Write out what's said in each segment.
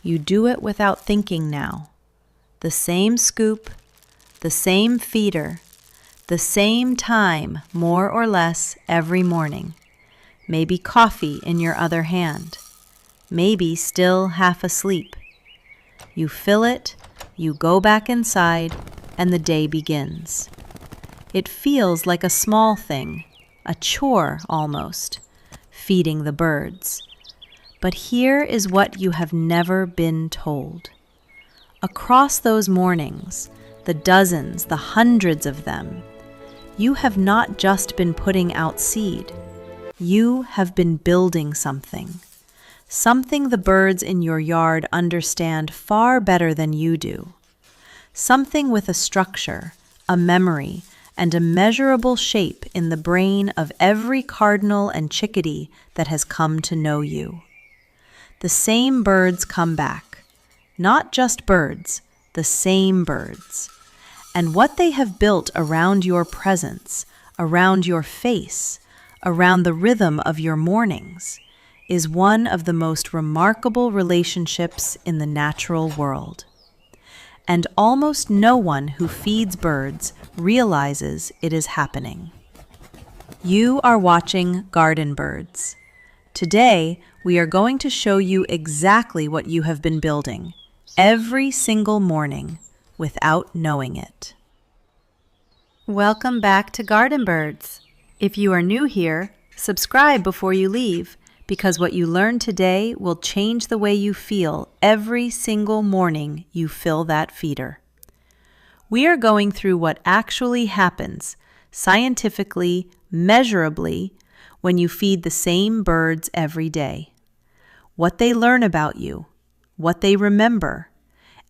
You do it without thinking now. The same scoop, the same feeder, the same time, more or less, every morning. Maybe coffee in your other hand. Maybe still half asleep. You fill it, you go back inside, and the day begins. It feels like a small thing, a chore almost, feeding the birds. But here is what you have never been told. Across those mornings, the dozens, the hundreds of them, you have not just been putting out seed. You have been building something. Something the birds in your yard understand far better than you do. Something with a structure, a memory, and a measurable shape in the brain of every cardinal and chickadee that has come to know you. The same birds come back. Not just birds, the same birds. And what they have built around your presence, around your face, around the rhythm of your mornings, is one of the most remarkable relationships in the natural world. And almost no one who feeds birds realizes it is happening. You are watching Garden Birds. Today, we are going to show you exactly what you have been building, every single morning, without knowing it. Welcome back to Garden Birds. If you are new here, subscribe before you leave, because what you learn today will change the way you feel every single morning you fill that feeder. We are going through what actually happens, scientifically, measurably, when you feed the same birds every day. What they learn about you, what they remember,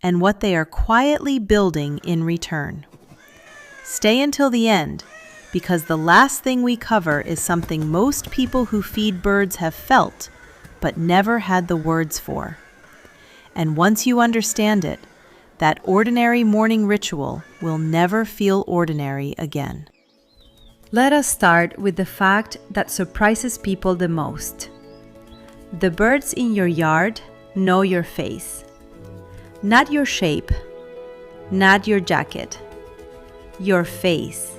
and what they are quietly building in return. Stay until the end, because the last thing we cover is something most people who feed birds have felt, but never had the words for. And once you understand it, that ordinary morning ritual will never feel ordinary again. Let us start with the fact that surprises people the most. The birds in your yard know your face. Not your shape, not your jacket, your face.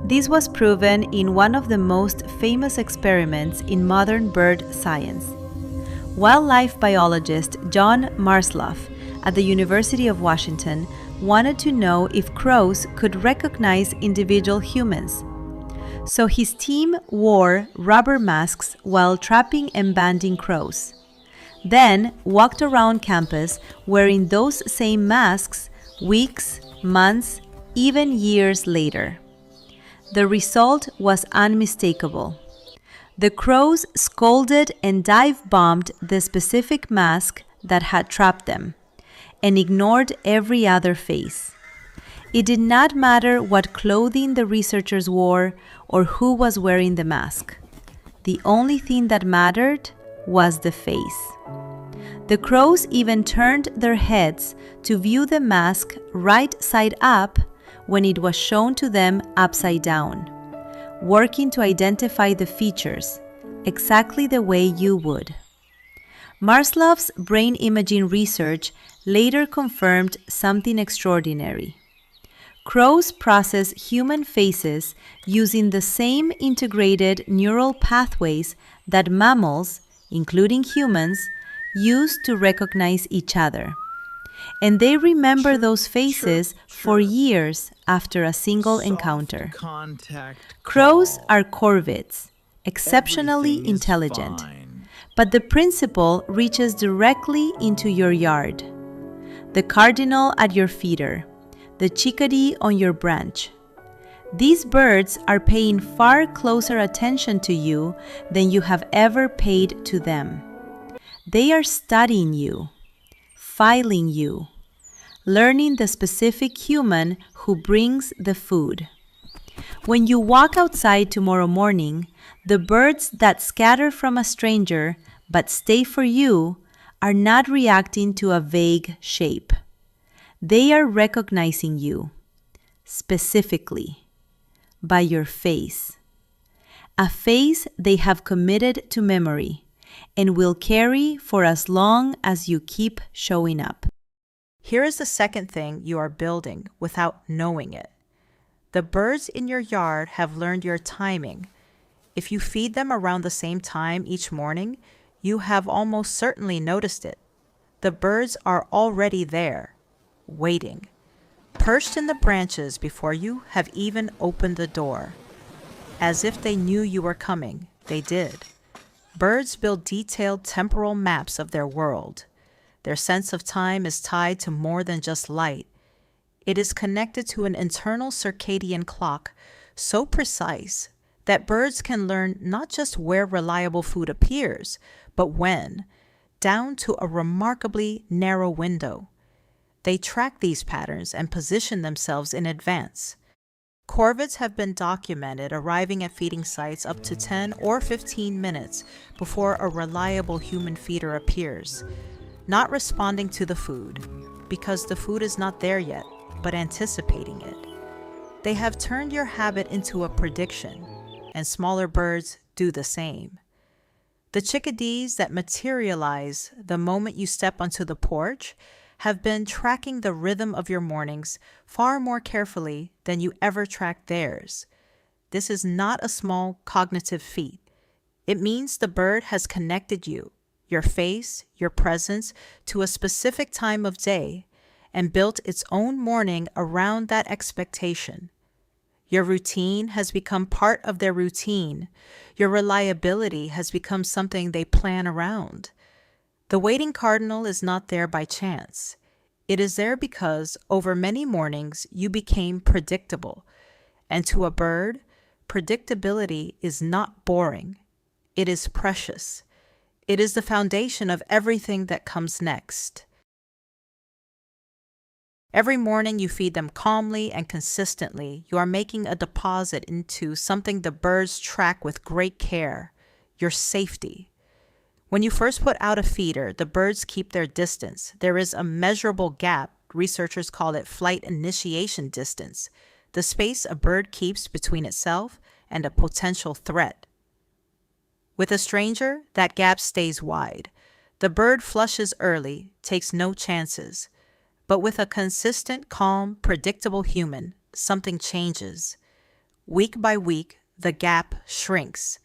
This was proven in one of the most famous experiments in modern bird science. Wildlife biologist John Marsloff at the University of Washington wanted to know if crows could recognize individual humans. So his team wore rubber masks while trapping and banding crows. Then walked around campus wearing those same masks weeks, months, even years later. The result was unmistakable. The crows scolded and dive-bombed the specific mask that had trapped them, and ignored every other face. It did not matter what clothing the researchers wore or who was wearing the mask. The only thing that mattered was the face. The crows even turned their heads to view the mask right side up when it was shown to them upside down, working to identify the features, exactly the way you would. Marsloff's brain imaging research later confirmed something extraordinary. Crows process human faces using the same integrated neural pathways that mammals, including humans, use to recognize each other. And they remember those faces for years after a single encounter. Crows are corvids, exceptionally intelligent. But the principle reaches directly into your yard. The cardinal at your feeder, the chickadee on your branch. These birds are paying far closer attention to you than you have ever paid to them. They are studying you, filing you, learning the specific human who brings the food. When you walk outside tomorrow morning, the birds that scatter from a stranger but stay for you are not reacting to a vague shape. They are recognizing you, specifically, by your face. A face they have committed to memory, and will carry for as long as you keep showing up. Here is the second thing you are building without knowing it. The birds in your yard have learned your timing. If you feed them around the same time each morning, you have almost certainly noticed it. The birds are already there, waiting, perched in the branches before you have even opened the door. As if they knew you were coming, they did. Birds build detailed temporal maps of their world. Their sense of time is tied to more than just light. It is connected to an internal circadian clock so precise that birds can learn not just where reliable food appears, but when, down to a remarkably narrow window. They track these patterns and position themselves in advance. Corvids have been documented arriving at feeding sites up to 10 or 15 minutes before a reliable human feeder appears, not responding to the food, because the food is not there yet, but anticipating it. They have turned your habit into a prediction, and smaller birds do the same. The chickadees that materialize the moment you step onto the porch have been tracking the rhythm of your mornings far more carefully than you ever tracked theirs. This is not a small cognitive feat. It means the bird has connected you, your face, your presence, to a specific time of day and built its own morning around that expectation. Your routine has become part of their routine. Your reliability has become something they plan around. The waiting cardinal is not there by chance. It is there because over many mornings you became predictable. And to a bird, predictability is not boring. It is precious. It is the foundation of everything that comes next. Every morning you feed them calmly and consistently. You are making a deposit into something the birds track with great care, your safety. When you first put out a feeder, the birds keep their distance. There is a measurable gap. Researchers call it flight initiation distance, the space a bird keeps between itself and a potential threat. With a stranger, that gap stays wide. The bird flushes early, takes no chances. But with a consistent, calm, predictable human, something changes. Week by week, the gap shrinks.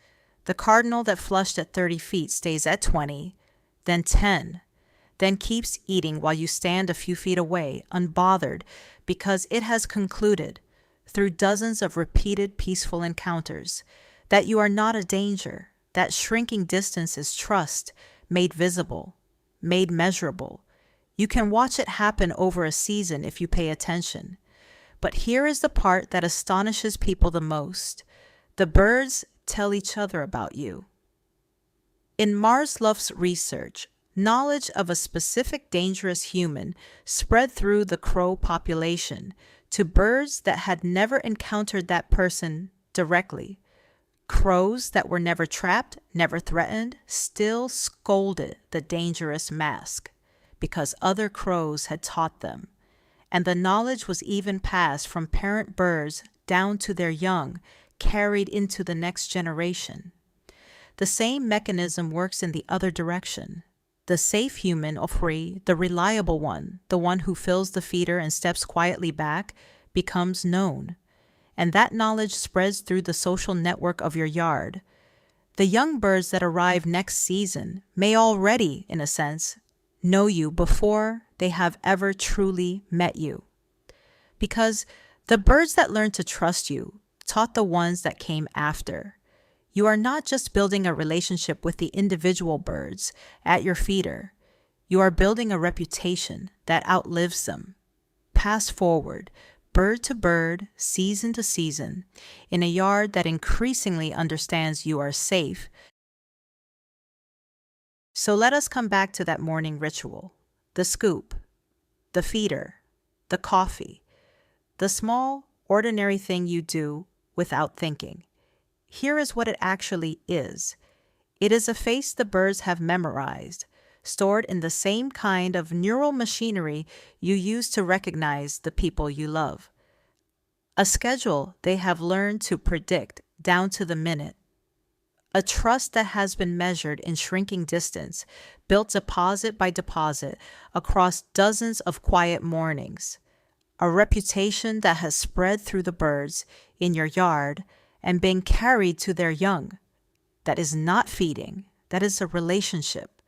The cardinal that flushed at 30 feet stays at 20, then 10, then keeps eating while you stand a few feet away, unbothered, because it has concluded, through dozens of repeated peaceful encounters, that you are not a danger. That shrinking distance is trust, made visible, made measurable. You can watch it happen over a season if you pay attention. But here is the part that astonishes people the most. The birds tell each other about you. In Marsluff's research, knowledge of a specific dangerous human spread through the crow population to birds that had never encountered that person directly. Crows that were never trapped, never threatened, still scolded the dangerous mask because other crows had taught them. And the knowledge was even passed from parent birds down to their young, carried into the next generation. The same mechanism works in the other direction. The safe human, or free, the reliable one, the one who fills the feeder and steps quietly back, becomes known. And that knowledge spreads through the social network of your yard. The young birds that arrive next season may already, in a sense, know you before they have ever truly met you. Because the birds that learn to trust you taught the ones that came after. You are not just building a relationship with the individual birds at your feeder. You are building a reputation that outlives them. Pass forward, bird to bird, season to season, in a yard that increasingly understands you are safe. So let us come back to that morning ritual, the scoop, the feeder, the coffee, the small, ordinary thing you do without thinking. Here is what it actually is. It is a face the birds have memorized, stored in the same kind of neural machinery you use to recognize the people you love. A schedule they have learned to predict down to the minute. A trust that has been measured in shrinking distance, built deposit by deposit across dozens of quiet mornings. A reputation that has spread through the birds in your yard and been carried to their young. That is not feeding, that is a relationship.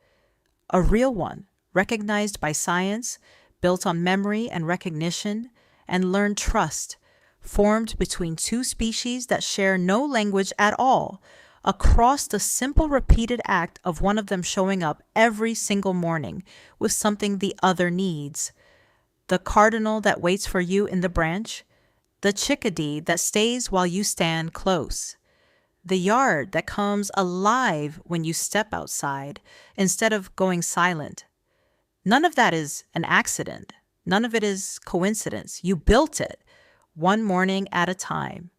A real one, recognized by science, built on memory and recognition, and learned trust, formed between two species that share no language at all, across the simple repeated act of one of them showing up every single morning with something the other needs. The cardinal that waits for you in the branch, the chickadee that stays while you stand close, the yard that comes alive when you step outside instead of going silent. None of that is an accident. None of it is coincidence. You built it one morning at a time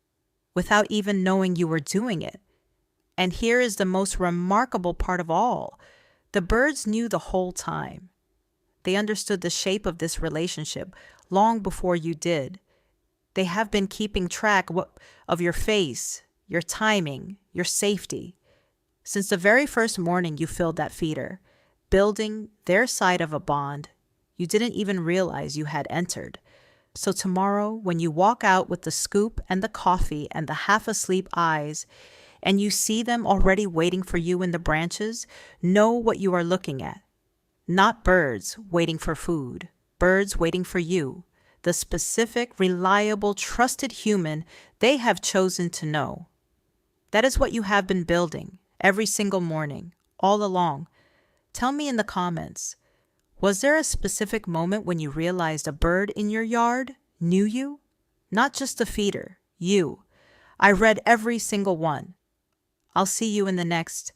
without even knowing you were doing it. And here is the most remarkable part of all. The birds knew the whole time. They understood the shape of this relationship long before you did. They have been keeping track of your face, your timing, your safety. Since the very first morning you filled that feeder, building their side of a bond you didn't even realize you had entered. So tomorrow, when you walk out with the scoop and the coffee and the half-asleep eyes, and you see them already waiting for you in the branches, know what you are looking at. Not birds waiting for food, birds waiting for you, the specific, reliable, trusted human they have chosen to know. That is what you have been building every single morning, all along. Tell me in the comments, was there a specific moment when you realized a bird in your yard knew you? Not just the feeder, you. I read every single one. I'll see you in the next